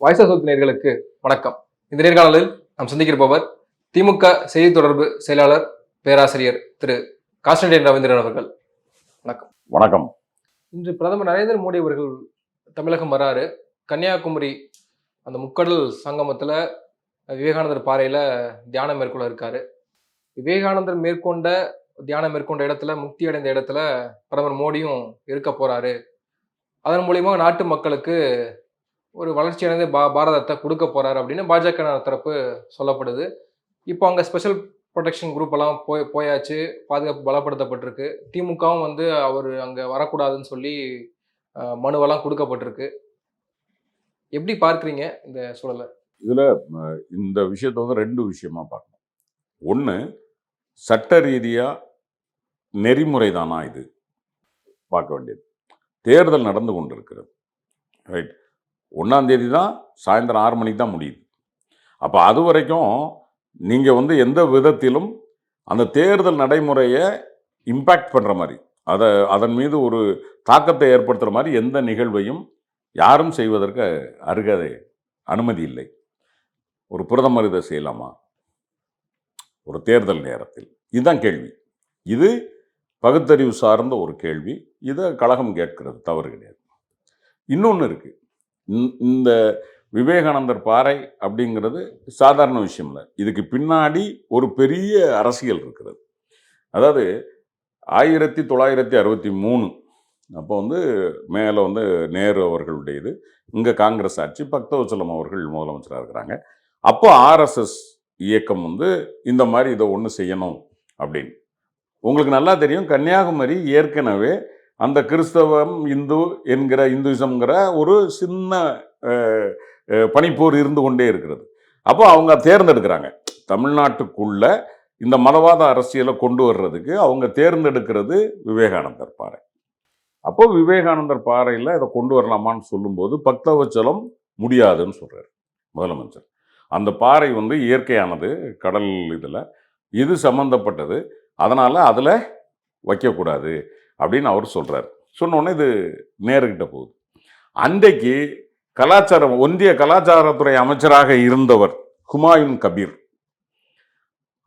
Voice of நேயர்களுக்கு வணக்கம். இந்த நேர்காணலில் நாம் சந்திக்கிருப்பவர் திமுக செய்தி தொடர்பு செயலாளர் பேராசிரியர் திரு கான்ஸ்டன்டைன் ரவீந்திரன் அவர்கள். வணக்கம். வணக்கம். இன்று பிரதமர் நரேந்திர மோடி அவர்கள் தமிழகம் வராரு. கன்னியாகுமரி அந்த முக்கடல் சங்கமத்துல விவேகானந்தர் பாறையில தியானம் மேற்கொள்ள இருக்காரு. விவேகானந்தர் தியானம் மேற்கொண்ட இடத்துல, முக்தி அடைந்த இடத்துல பிரதமர் மோடியும் இருக்க போறாரு. அதன் மூலியமா நாட்டு மக்களுக்கு ஒரு வளர்ச்சியடைந்த பாரதத்தை கொடுக்க போறாரு அப்படின்னு பாஜக தரப்பு சொல்லப்படுது. இப்போ அங்க ஸ்பெஷல் ப்ரொடெக்ஷன் குரூப் எல்லாம் போயாச்சு, பாதுகாப்பு பலப்படுத்தப்பட்டிருக்கு. திமுகவும் அவர் அங்க வரக்கூடாதுன்னு சொல்லி மனுவெல்லாம் கொடுக்கப்பட்டிருக்கு. எப்படி பார்க்குறீங்க இந்த சூழலை? இதுல இந்த விஷயத்தை ரெண்டு விஷயமா பார்க்கணும். ஒன்று, சட்ட ரீதியா நெறிமுறை தானா இது பார்க்க வேண்டியது. தேர்தல் நடந்து கொண்டிருக்கிறது, ரைட்? 1ஆம் தேதி தான் சாயந்தரம் 6 மணிக்கு தான் முடியுது. அப்போ அது வரைக்கும் நீங்கள் எந்த விதத்திலும் அந்த தேர்தல் நடைமுறையை இம்பேக்ட் பண்ணுற மாதிரி, அதன் மீது ஒரு தாக்கத்தை ஏற்படுத்துகிற மாதிரி எந்த நிகழ்வையும் யாரும் செய்வதற்கு அனுமதி இல்லை. ஒரு பிரதமர் இதை செய்யலாமா ஒரு தேர்தல் நேரத்தில்? இதுதான் கேள்வி. இது பகுத்தறிவு சார்ந்த ஒரு கேள்வி. இதை கழகம் கேட்கிறது, தவறு கிடையாது. இன்னொன்று இருக்குது. இந்த விவேகானந்தர் பாறை அப்படிங்கிறது சாதாரண விஷயம் இல்லை. இதுக்கு பின்னாடி ஒரு பெரிய அரசியல் இருக்கிறது. அதாவது 1963 அப்போ மேலே நேரு அவர்களுடையது, இங்கே காங்கிரஸ் ஆட்சி, பக்தவச்சலம் அவர்கள் முதலமைச்சராக இருக்கிறாங்க. அப்போ ஆர்எஸ்எஸ் இயக்கம் இந்த மாதிரி இதை ஒன்று செய்யணும் அப்படின்னு. உங்களுக்கு நல்லா தெரியும், கன்னியாகுமரி ஏற்கனவே அந்த கிறிஸ்தவம் இந்துயிசம்ங்கிற ஒரு சின்ன பனிப்போர் இருந்து கொண்டே இருக்கிறது. அப்போ அவங்க தேர்ந்தெடுக்கிறாங்க, தமிழ்நாட்டுக்குள்ள இந்த மதவாத அரசியலை கொண்டு வர்றதுக்கு அவங்க தேர்ந்தெடுக்கிறது விவேகானந்தர் பாறை. அப்போ விவேகானந்தர் பாறையில் இதை கொண்டு வரலாமான்னு சொல்லும்போது பக்தவச்சலம் முடியாதுன்னு சொல்றாரு முதலமைச்சர். அந்த பாறை இயற்கையானது, கடல் இது சம்பந்தப்பட்டது, அதனால அதில் வைக்கக்கூடாது அப்படின்னு அவர் சொல்றாரு. சொன்னோடனே இது நேருகிட்ட போகுது. அன்றைக்கு ஒன்றிய கலாச்சாரத்துறை அமைச்சராக இருந்தவர் ஹுமாயூன் கபீர்,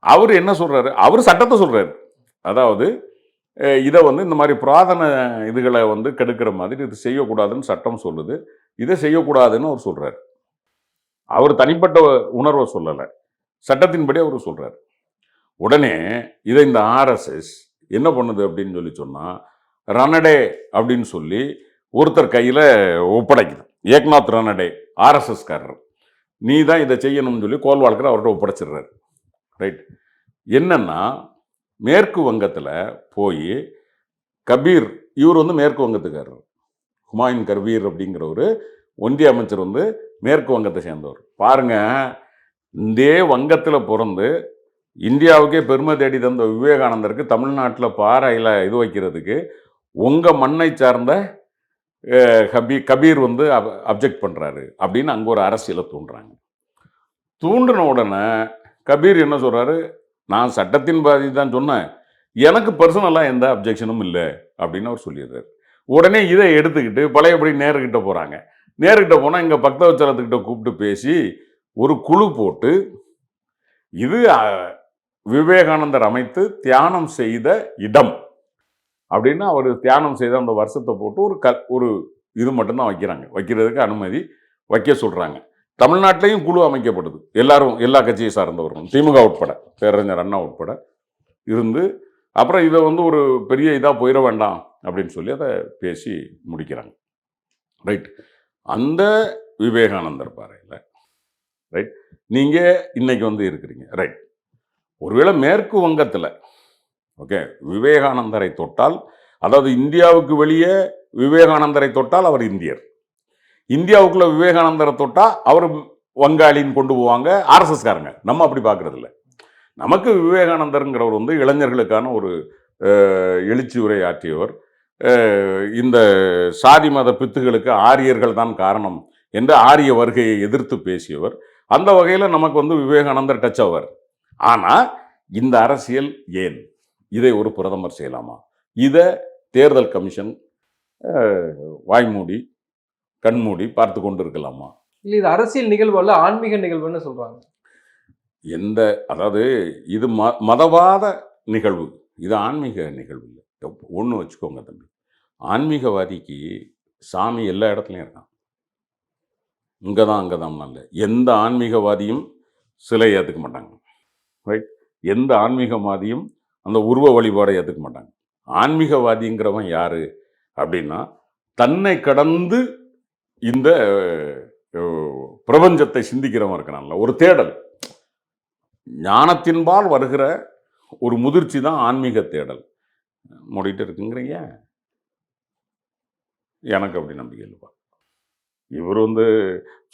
அவர் என்ன சொல்றாரு? அவர் சட்டத்தை சொல்றாரு. அதாவது இதை இந்த மாதிரி புராதன இதுகளை கெடுக்கிற மாதிரி இது செய்யக்கூடாதுன்னு சட்டம் சொல்லுது, இதை செய்யக்கூடாதுன்னு அவர் சொல்றாரு. அவர் தனிப்பட்ட உணர்வை சொல்லலை, சட்டத்தின்படி அவர் சொல்றாரு. உடனே இதை இந்த ஆர்எஸ்எஸ் என்ன பண்ணுது அப்படின்னு சொன்னால், ரனடே அப்படின்னு சொல்லி ஒருத்தர் கையில் ஒப்படைக்குது. ஏக்நாத் ரனடே ஆர்எஸ்எஸ்காரர், நீ தான் இதை செய்யணும்னு சொல்லி கோல்வால்கர் அவர்கிட்ட ஒப்படைச்சிடுறாரு, ரைட்? என்னன்னா, மேற்கு வங்கத்தில் போய் கபீர், இவர் மேற்கு வங்கத்துக்காரர், ஹுமாயூன் கபீர் அப்படிங்கிற ஒரு ஒன்றிய அமைச்சர் மேற்கு வங்கத்தை சேர்ந்தவர். பாருங்க, இந்த வங்கத்தில் பிறந்து இந்தியாவுக்கே பெருமை தேடி தந்த விவேகானந்தருக்கு தமிழ்நாட்டில் பாறையில் இது வைக்கிறதுக்கு உங்கள் மண்ணை சார்ந்த கபீர் அப்ஜெக்ட் பண்ணுறாரு அப்படின்னு அங்கே ஒரு அரசியலை தூண்டுறாங்க. தூண்டின உடனே கபீர் என்ன சொல்கிறாரு? நான் சட்டத்தின் பாதி தான் சொன்னேன், எனக்கு பர்சனலாக எந்த அப்ஜெக்ஷனும் இல்லை அப்படின்னு அவர் சொல்லிடுறாரு. உடனே இதை எடுத்துக்கிட்டு பழையபடி நேருக்கிட்ட போகிறாங்க. நேருக்கிட்ட போனால் இங்கே பக்தவச்சலத்துக்கிட்ட கூப்பிட்டு பேசி ஒரு குழு போட்டு, இது விவேகானந்தர் அமைத்து தியானம் செய்த இடம் அப்படின்னு அவர் தியானம் செய்த அந்த வருஷத்தை போட்டு ஒரு இது மட்டும்தான் வைக்கிறதுக்கு அனுமதி வைக்க சொல்கிறாங்க. தமிழ்நாட்டிலையும் குழு அமைக்கப்படுது, எல்லா கட்சியை சார்ந்தவர்களும், திமுக உட்பட, பேரறிஞர் அண்ணா உட்பட இருந்து. அப்புறம் இதை ஒரு பெரிய இதாக போயிட வேண்டாம் அப்படின்னு சொல்லி அதை பேசி முடிக்கிறாங்க, ரைட்? அந்த விவேகானந்தர் பாறையில், ரைட், நீங்கள் இன்னைக்கு இருக்கிறீங்க, ரைட்? ஒருவேளை மேற்கு வங்கத்தில் ஓகே விவேகானந்தரை தொட்டால், அதாவது இந்தியாவுக்கு வெளியே விவேகானந்தரை தொட்டால் அவர் இந்தியர், இந்தியாவுக்குள்ள விவேகானந்தரை தொட்டால் அவர் வங்காளின்னு கொண்டு போவாங்க ஆர்எஸ்எஸ்காரங்க. நம்ம அப்படி பார்க்கறது இல்லை. நமக்கு விவேகானந்தருங்கிறவர் இளைஞர்களுக்கான ஒரு எழுச்சி உரை ஆற்றியவர், இந்த சாதி மத பித்துகளுக்கு ஆரியர்கள் தான் காரணம் என்று ஆரிய வருகையை எதிர்த்து பேசியவர். அந்த வகையில் நமக்கு விவேகானந்தர் டச் ஆவார். ஆனால் இந்த அரசியல் ஏன்? இதை ஒரு பிரதமர் செய்யலாமா? இதை தேர்தல் கமிஷன் வாய்மூடி கண்மூடி பார்த்து கொண்டு இருக்கலாமா? இல்ல இது அரசியல் நிகழ்வு அல்ல, ஆன்மீக நிகழ்வுன்னு சொல்றாங்க. எந்த அதாவது இது மதவாத நிகழ்வு. இது ஆன்மீக நிகழ்வு இல்ல. ஒண்ணு வச்சுக்கோங்க தம்பி. ஆன்மீகவாதிக்கு சாமி எல்லா இடத்துலயும் இருக்கான். இங்க தான், அங்க தான்லாம் இல்ல. எந்த ஆன்மீகவாதியும் சிலை ஏத்துக்க மாட்டாங்க. ரைட்? எந்த ஆன்மீகவாதியும் அந்த உருவ வழிபாட ஏத்துக்க மாட்டாங்க. ஆன்மீகவாதிங்கிறவன் யாரு அப்படின்னா, தன்னை கடந்து இந்த பிரபஞ்சத்தை சிந்திக்கிறவன் இருக்கிறான்ல, ஒரு தேடல். ஞானத்தின்பால் வருகிற ஒரு முதிர்ச்சி தான் ஆன்மீக தேடல். மூடிட்டு இருக்குங்கிறீங்க. எனக்கு அப்படி நம்பிக்கை இல்லைப்பா. இவர்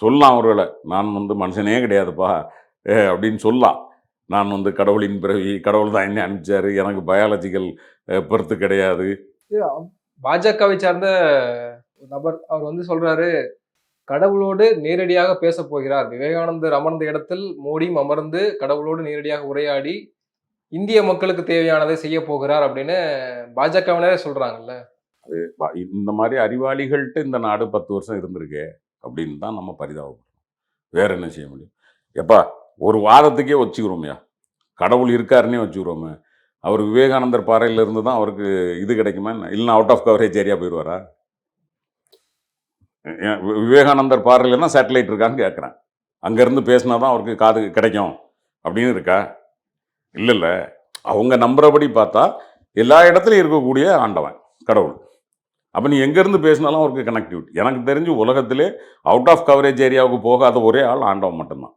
சொல்லலாம் ஒருவேளை, நான் மனுஷனே கிடையாதுப்பா அப்படின்னு சொல்லலாம். நான் கடவுளின் பிறவி, கடவுள் தான் என்ன அனுப்பிச்சாரு, எனக்கு பயாலஜிக்கல் பெர்த்து கிடையாது. பாஜகவை சார்ந்த ஒரு நபர் அவர் சொல்றாரு, கடவுளோடு நேரடியாக பேச போகிறார். விவேகானந்தர் அமர்ந்த இடத்தில் மோடியும் அமர்ந்து கடவுளோடு நேரடியாக உரையாடி இந்திய மக்களுக்கு தேவையானதை செய்ய போகிறார் அப்படின்னு பாஜகவினரே சொல்றாங்கல்ல. இந்த மாதிரி அறிவாளிகள்கிட்ட இந்த நாடு 10 வருஷம் இருந்திருக்கு அப்படின்னு தான் நம்ம பரிதாபப்படுறோம். வேற என்ன செய்ய முடியும்? எப்பா ஒரு வாதத்துக்கே வச்சுக்கிறோமையா, கடவுள் இருக்காருன்னே வச்சுக்கிறோமே. அவர் விவேகானந்தர் பாறையில இருந்து தான் அவருக்கு இது கிடைக்குமா, இல்லைன்னா அவுட் ஆஃப் கவரேஜ் ஏரியா போயிடுவாரா? விவேகானந்தர் பாறையிலன்னா சேட்டலைட் இருக்கான்னு கேட்குறேன். அங்கேருந்து பேசினா தான் அவருக்கு காது கிடைக்கும் அப்படின்னு இருக்கா? இல்லைல்ல. அவங்க நம்புறபடி பார்த்தா எல்லா இடத்துலையும் இருக்கக்கூடிய ஆண்டவன் கடவுள். அப்போ நீ எங்கேருந்து பேசினாலும் அவருக்கு கனெக்டிவிட்டி. எனக்கு தெரிஞ்சு உலகத்திலே அவுட் ஆஃப் கவரேஜ் ஏரியாவுக்கு போகாத ஒரே ஆள் ஆண்டவன் மட்டும்தான்.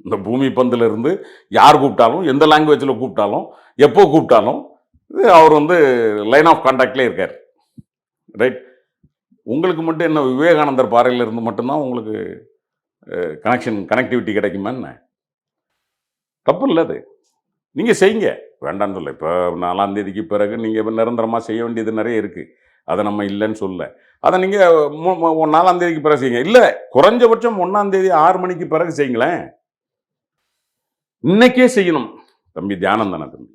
இந்த பூமி பந்தில் இருந்து யார் கூப்பிட்டாலும், எந்த லாங்குவேஜில் கூப்பிட்டாலும், எப்போ கூப்பிட்டாலும் அவர் லைன் ஆஃப் கான்டாக்ட்லேயே இருக்கார். ரைட்? உங்களுக்கு மட்டும் என்ன விவேகானந்தர் பாறையில் இருந்து மட்டும்தான் உங்களுக்கு கனெக்டிவிட்டி கிடைக்குமா என்ன? தப்பு இல்லை அது. நீங்கள் செய்யுங்க, வேண்டான்னு சொல்ல. இப்போ 4ஆம் தேதிக்கு பிறகு நீங்கள் நிரந்தரமாக செய்ய வேண்டியது நிறைய இருக்குது. அதை நம்ம இல்லைன்னு சொல்ல. அதை நீங்கள் 4ஆம் தேதிக்கு பிறகு செய்யுங்க. இல்லை, குறைஞ்சபட்சம் 1ஆம் தேதி 6 மணிக்கு பிறகு செய்யுங்களேன். இன்னைக்கே செய்யணும் தம்பி. தியானம் தானே தம்பி.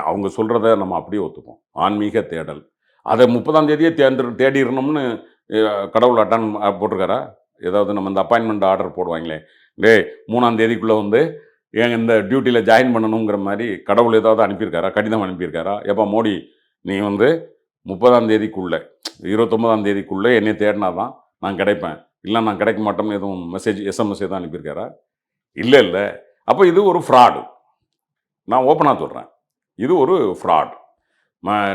அவங்க சொல்கிறத நம்ம அப்படியே ஒத்துப்போம். ஆன்மீக தேடல். அதை 30ஆம் தேதியே தேடிடணும்னு கடவுள் அட்டான் போட்டிருக்காரா? ஏதாவது நம்ம இந்த அப்பாயின்மெண்ட் ஆர்டர் போடுவாங்களே, 3ஆம் தேதிக்குள்ளே ஏங்க இந்த டியூட்டியில் ஜாயின் பண்ணணுங்கிற மாதிரி கடவுள் ஏதாவது அனுப்பியிருக்காரா, கடிதம் அனுப்பியிருக்காரா? எப்போ மோடி நீ 30ஆம் தேதிக்குள்ளே 29ஆம் தேதிக்குள்ளே என்னை தேடினா தான் நான் கிடைப்பேன், இல்லை நான் கிடைக்க மாட்டோம்னு எதுவும் மெசேஜ் எஸ்எம்எஸ் எதுவும் அனுப்பியிருக்காரா? இல்லை இல்லை. அப்போ இது ஒரு ஃப்ராடு. நான் ஓப்பனாக சொல்கிறேன், இது ஒரு ஃப்ராட்.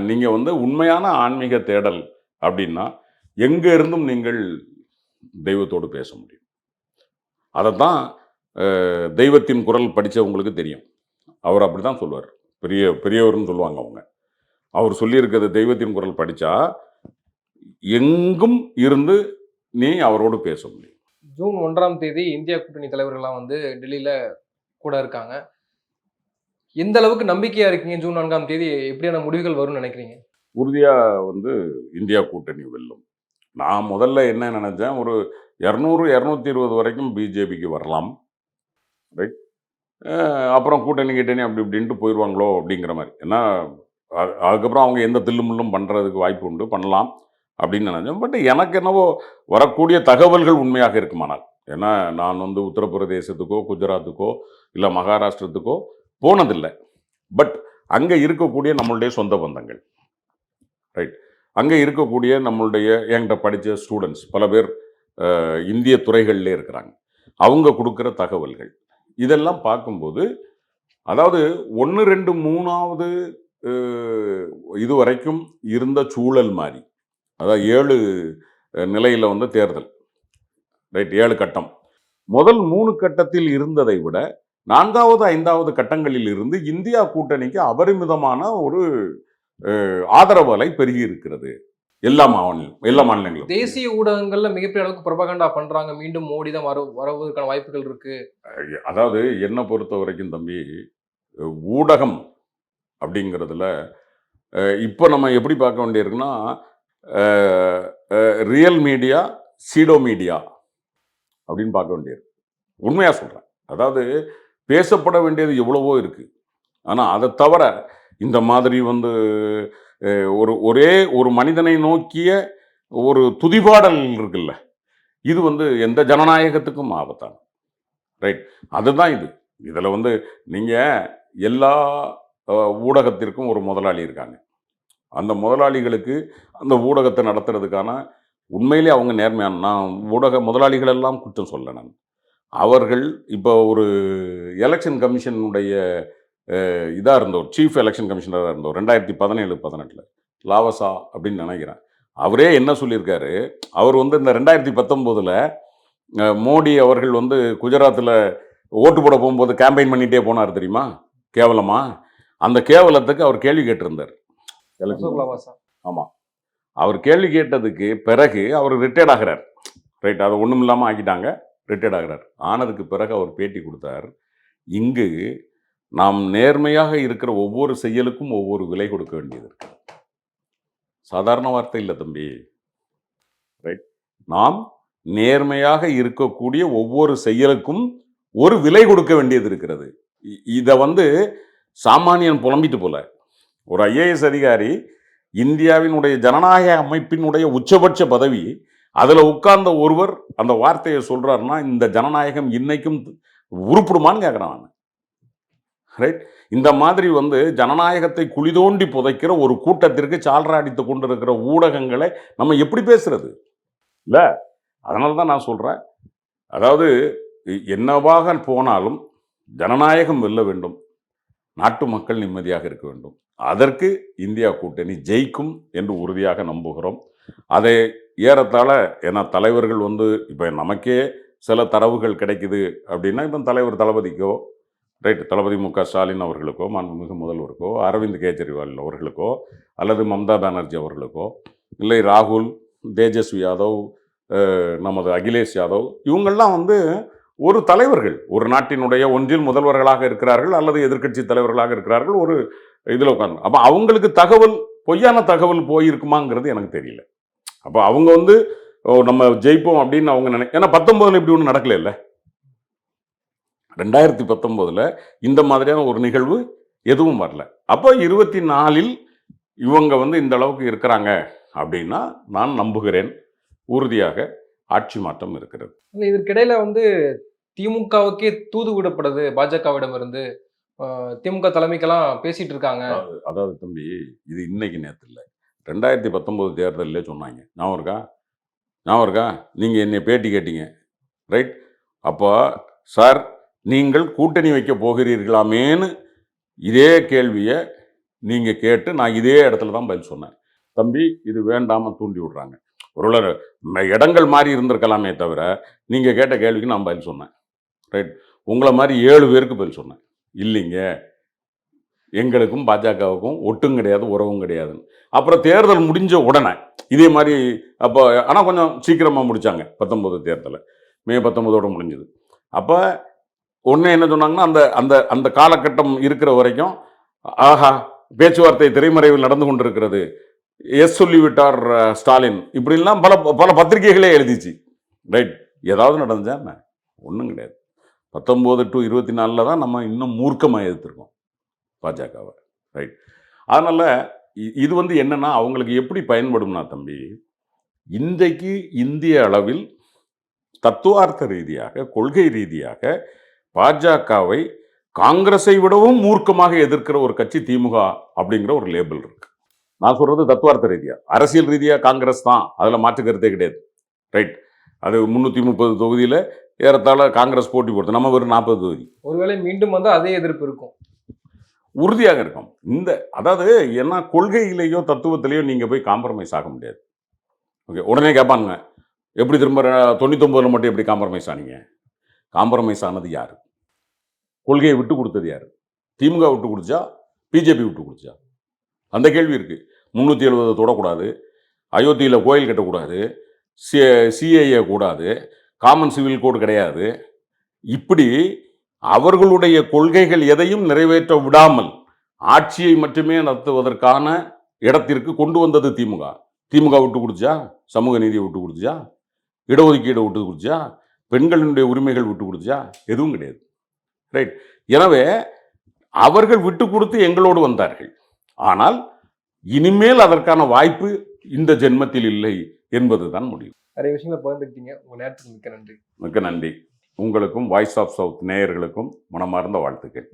நீங்கள் உண்மையான ஆன்மீக தேடல் அப்படின்னா எங்கே இருந்தும் நீங்கள் தெய்வத்தோடு பேச முடியும். அதைத்தான் தெய்வத்தின் குரல் படித்தவங்களுக்கு தெரியும். அவர் அப்படி தான் சொல்லுவார். பெரியவர்னு சொல்லுவாங்க அவங்க. அவர் சொல்லியிருக்கிறது தெய்வத்தின் குரல் படித்தா எங்கும் இருந்து நீ அவரோடு பேச முடியும். ஜூன் 1ஆம் தேதி இந்தியா கூட்டணி தலைவர்கள்லாம் டெல்லியில் கூட இருக்காங்க. எந்த அளவுக்கு நம்பிக்கையாக இருக்கீங்க? ஜூன் 4ஆம் தேதி எப்படியான முடிவுகள் வரும்னு நினைக்கிறீங்க? உறுதியாக இந்தியா கூட்டணி வெல்லும். நான் முதல்ல என்ன நினச்சேன், ஒரு 200 220 வரைக்கும் பிஜேபிக்கு வரலாம். ரைட்? அப்புறம் கூட்டணி அப்படி இப்படின்ட்டு போயிடுவாங்களோ அப்படிங்கிற மாதிரி. ஏன்னா அதுக்கப்புறம் அவங்க எந்த தில்லுமுள்ளும் பண்ணுறதுக்கு வாய்ப்பு உண்டு, பண்ணலாம் அப்படின்னு நினச்சேன். பட் எனக்கு என்னவோ வரக்கூடிய தகவல்கள் உண்மையாக இருக்குமானால், ஏன்னா நான் உத்தரப்பிரதேசத்துக்கோ குஜராத்துக்கோ இல்லை மகாராஷ்டிரத்துக்கோ போனதில்லை. பட் அங்கே இருக்கக்கூடிய நம்மளுடைய சொந்த பந்தங்கள், ரைட், அங்கே இருக்கக்கூடிய நம்மளுடைய என்கிட்ட படித்த ஸ்டூடெண்ட்ஸ் பல பேர் இந்திய துறைகள்லே இருக்கிறாங்க. அவங்க கொடுக்குற தகவல்கள் இதெல்லாம் பார்க்கும்போது, அதாவது 1 2 3ஆவது இது வரைக்கும் இருந்த சூழல் மாதிரி, அதாவது 7 நிலையில் தேர்தல், ரைட், 7 கட்டம். முதல் 3 கட்டத்தில் இருந்ததை விட 4வது 5வது கட்டங்களில் இருந்து இந்தியா கூட்டணிக்கு அபரிமிதமான ஒரு ஆதரவு அலை பெருகி இருக்கிறது. எல்லா மாநிலங்களும். தேசிய ஊடகங்கள்ல மிகப்பெரிய அளவுக்கு ப்ரொபகண்டா பண்றாங்க. மீண்டும் மோடி தான் வருவதற்கான வாய்ப்புகள் இருக்கு. அதாவது என்னை பொறுத்த வரைக்கும் தம்பி, ஊடகம் அப்படிங்கிறதுல இப்போ நம்ம எப்படி பார்க்க வேண்டியிருக்குன்னா, ரியல் மீடியா, சீடோ மீடியா அப்படின்னு பார்க்க வேண்டியிருக்கு. உண்மையாக சொல்கிறேன். அதாவது பேசப்பட வேண்டியது எவ்வளவோ இருக்குது. ஆனால் அதை தவிர இந்த மாதிரி ஒரே ஒரு மனிதனை நோக்கிய ஒரு துதிபாடல் இருக்குல்ல, இது வந்து எந்த ஜனநாயகத்துக்கும் ஆபத்தான, ரைட்? அதுதான் இது. இதில் வந்து நீங்கள் எல்லா ஊடகத்திற்கும் ஒரு முதலாளி இருக்காங்க. அந்த முதலாளிகளுக்கு அந்த ஊடகத்தை நடத்துறதுக்கான உண்மையிலே அவங்க நேர்மையான, நான் ஊடக முதலாளிகள் எல்லாம் குற்றம் சொல்ல நான். அவர்கள் இப்போ ஒரு எலெக்ஷன் கமிஷனுடைய இதாக இருந்தவர், சீஃப் எலெக்ஷன் கமிஷனராக இருந்தவர் 2017-18 லாவசா அப்படின்னு நினைக்கிறேன். அவரே என்ன சொல்லியிருக்காரு, அவர் வந்து இந்த 2019 மோடி அவர்கள் வந்து குஜராத்தில் ஓட்டு போட போகும்போது கேம்பெயின் பண்ணிகிட்டே போனார் தெரியுமா, கேவலமா. அந்த கேவலத்துக்கு அவர் கேள்வி கேட்டிருந்தார். ஆமாம், அவர் கேள்வி கேட்டதுக்கு பிறகு அவர் ரிட்டையர்ட் ஆகிறார், ரைட்? அதை ஒன்றும் இல்லாமல் ஆக்கிட்டாங்க, ரிட்டையர்ட் ஆகிறார். ஆனதுக்கு பிறகு அவர் பேட்டி கொடுத்தார், இங்கு நாம் நேர்மையாக இருக்கிற ஒவ்வொரு செயலுக்கும் ஒவ்வொரு விலை கொடுக்க வேண்டியது இருக்கு. சாதாரண வார்த்தை இல்லை தம்பி, ரைட்? நாம் நேர்மையாக இருக்கக்கூடிய ஒவ்வொரு செயலுக்கும் ஒரு விலை கொடுக்க வேண்டியது இருக்கிறது. இதை வந்து சாமானியன் புலம்பிட்டு போல, ஒரு ஐஏஎஸ் அதிகாரி, இந்தியாவினுடைய ஜனநாயக அமைப்பினுடைய உச்சபட்ச பதவி, அதில் உட்கார்ந்த ஒருவர் அந்த வார்த்தையை சொல்றாருன்னா இந்த ஜனநாயகம் இன்னைக்கும் உருப்பிடுமான்னு கேட்குறான், ரைட்? இந்த மாதிரி வந்து ஜனநாயகத்தை குளிதோண்டி புதைக்கிற ஒரு கூட்டத்திற்கு சால்ரா அடித்து கொண்டிருக்கிற ஊடகங்களை நம்ம எப்படி பேசுறது இல்லை? அதனால தான் நான் சொல்கிறேன், அதாவது என்னவாக போனாலும் ஜனநாயகம் வெல்ல வேண்டும், நாட்டு மக்கள் நிம்மதியாக இருக்க வேண்டும். அதற்கு இந்தியா கூட்டணி ஜெயிக்கும் என்று உறுதியாக நம்புகிறோம். அதை ஏறத்தாழ, ஏன்னா தலைவர்கள் வந்து இப்போ நமக்கே சில தரவுகள் கிடைக்குது அப்படின்னா, இப்போ தலைவர் தளபதிக்கோ, ரைட், தளபதி மு க ஸ்டாலின் அவர்களுக்கோ, மாண்புமிகு முதல்வருக்கோ, அரவிந்த் கெஜ்ரிவால் அவர்களுக்கோ, அல்லது மம்தா பானர்ஜி அவர்களுக்கோ, இல்லை ராகுல், தேஜஸ்வி யாதவ், நமது அகிலேஷ் யாதவ், இவங்கெல்லாம் வந்து ஒரு தலைவர்கள், ஒரு நாட்டினுடைய ஒன்றில் முதல்வர்களாக இருக்கிறார்கள் அல்லது எதிர்க்கட்சி தலைவர்களாக இருக்கிறார்கள், ஒரு இதில் உட்காந்து. அப்போ அவங்களுக்கு தகவல், பொய்யான தகவல் போயிருக்குமாங்கிறது எனக்கு தெரியல. அப்போ அவங்க வந்து நம்ம ஜெயிப்போம் அப்படின்னு அவங்க ஏன்னா 19 இப்படி ஒன்றும் நடக்கல இல்லை. 2019 இந்த மாதிரியான ஒரு நிகழ்வு எதுவும் வரல. அப்போ 24 இவங்க வந்து இந்த அளவுக்கு இருக்கிறாங்க அப்படின்னா நான் நம்புகிறேன், உறுதியாக ஆட்சி மாற்றம் இருக்கிறது. இதற்கிடையில வந்து திமுகவுக்கே தூது விடப்படுது பாஜகவிடம் இருந்து, திமுக தலைமைக்கெல்லாம் பேசிட்டு இருக்காங்க. அதாவது தம்பி, இது இன்னைக்கு நேற்று இல்லை, 2019 தேர்தலிலே சொன்னாங்க. ஞாபகம் இருக்கா? நீங்கள் என்னை பேட்டி கேட்டீங்க, ரைட்? அப்போ சார் நீங்கள் கூட்டணி வைக்க போகிறீர்களாமேன்னு இதே கேள்வியை நீங்கள் கேட்டு நான் இதே இடத்துல தான் பதில் சொன்னேன். தம்பி, இது வேண்டாமல் தூண்டி விடுறாங்க. ஒரு இடங்கள் மாறி இருந்திருக்கலாமே தவிர நீங்கள் கேட்ட கேள்விக்கு நான் பதில் சொன்னேன், ரைட்? உங்களை மாதிரி 7 பேருக்கு பதில் சொன்னேன். இல்லைங்க, எங்களுக்கும் பாஜகவுக்கும் ஒட்டும் கிடையாது, உறவும் கிடையாதுன்னு. அப்புறம் தேர்தல் முடிஞ்ச உடனே இதே மாதிரி, அப்போ ஆனால் கொஞ்சம் சீக்கிரமாக முடித்தாங்க 19 தேர்தலை, மே 19 முடிஞ்சது. அப்போ ஒன்று என்ன சொன்னாங்கன்னா, அந்த அந்த அந்த காலகட்டம் இருக்கிற வரைக்கும், ஆஹா பேச்சுவார்த்தை திரைமறைவில் நடந்து கொண்டிருக்கிறது, எஸ் சொல்லிவிட்டார் ஸ்டாலின், இப்படிலாம் பல பல பத்திரிகைகளே எழுதிச்சு, ரைட்? ஏதாவது நடந்துச்சா என்ன? ஒன்றும் கிடையாது. 19 to 24 தான் நம்ம இன்னும் மூர்க்கமாக எதிர்த்திருக்கோம் பாஜகவை, ரைட்? அதனால் இது வந்து என்னென்னா, அவங்களுக்கு எப்படி பயன்படும்னா தம்பி, இன்றைக்கு இந்திய அளவில் தத்துவார்த்த ரீதியாக, கொள்கை ரீதியாக பாஜகவை காங்கிரஸை விடவும் மூர்க்கமாக எதிர்க்கிற ஒரு கட்சி திமுக அப்படிங்கிற ஒரு லேபிள் இருக்கு. நான் சொல்றது தத்துவார்த்த ரீதியாக, அரசியல் ரீதியாக காங்கிரஸ் தான், அதில் மாற்று கருத்தே கிடையாது, ரைட்? அது 330 தொகுதியில் ஏறத்தாழ காங்கிரஸ் போட்டி போடுறது, நம்ம வெறும் 40 தொகுதி. ஒருவேளை மீண்டும் வந்து அதே எதிர்ப்பு இருக்கும், உறுதியாக இருக்கும். இந்த அதாவது என்ன, கொள்கையிலேயோ தத்துவத்திலேயோ நீங்கள் போய் காம்ப்ரமைஸ் ஆக முடியாது. ஓகே, உடனே கேட்பானுங்க, எப்படி திரும்ப 99 மட்டும் எப்படி காம்ப்ரமைஸ் ஆனீங்க? காம்ப்ரமைஸ் ஆனது யார்? கொள்கையை விட்டு கொடுத்தது யார்? திமுக விட்டு கொடுத்தா, பிஜேபி விட்டு கொடுத்தா? அந்த கேள்வி இருக்குது. 370 தொடக்கூடாது, அயோத்தியில் கோயில் கட்டக்கூடாது, சிஏஏ கூடாது, காமன் சிவில் கோடு கிடையாது. இப்படி அவர்களுடைய கொள்கைகள் எதையும் நிறைவேற்ற விடாமல் ஆட்சியை மட்டுமே நடத்துவதற்கான இடத்திற்கு கொண்டு வந்தது திமுக. திமுக விட்டு கொடுத்தா? சமூக நீதியை விட்டு கொடுத்தா? இடஒதுக்கீடை விட்டு கொடுத்தா? பெண்களினுடைய உரிமைகள் விட்டு கொடுத்தா? எதுவும் கிடையாது, ரைட்? எனவே அவர்கள் விட்டு கொடுத்து எங்களோடு வந்தார்கள். ஆனால் இனிமேல் அதற்கான வாய்ப்பு இந்த ஜென்மத்தில் இல்லை என்பதுதான் முடிவு. நிறைய விஷயங்களை பகிர்ந்துக்கிட்டீங்க. உங்க நேரத்துக்கு மிக்க நன்றி. மிக்க நன்றி. உங்களுக்கும் வாய்ஸ் ஆஃப் சவுத் நேயர்களுக்கும் மனமார்ந்த வாழ்த்துக்கள்.